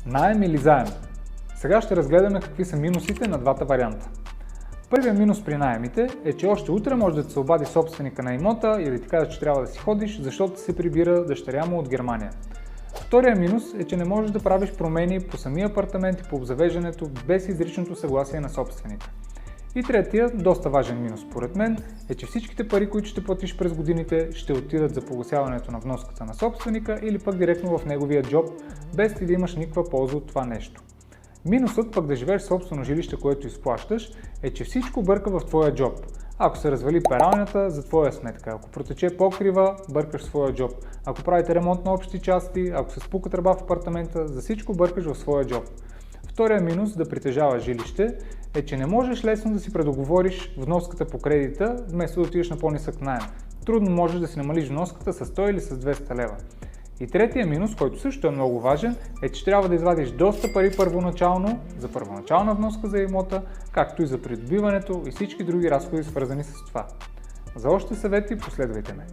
Наем или заем? Сега ще разгледаме какви са минусите на двата варианта. Първият минус при наемите е, че още утре може да се обади собственика на имота и да ти каже, че трябва да си ходиш, защото се прибира дъщеря му от Германия. Вторият минус е, че не можеш да правиш промени по самия апартамент и по обзавеждането без изричното съгласие на собственика. И третия, доста важен минус според мен, е, че всичките пари, които ще платиш през годините, ще отидат за погасяването на вноската на собственика или пък директно в неговия джоб, без ти да имаш никаква полза от това нещо. Минусът пък да живееш в собствено жилище, което изплащаш, е, че всичко бърка в твоя джоб. Ако се развали пералнята, за твоя сметка. Ако протече покрива, бъркаш в своя джоб. Ако правите ремонт на общи части, ако се спука тръба в апартамента, за всичко бъркаш в своя джоб. Втория минус да притежаваш жилище е, че не можеш лесно да си предоговориш вноската по кредита, вместо да отидеш на по-нисък наем. Трудно можеш да си намалиш вноската с 100 или с 200 лева. И третия минус, който също е много важен, е, че трябва да извадиш доста пари първоначално за първоначална вноска за имота, както и за придобиването и всички други разходи, свързани с това. За още съвети последвайте ме.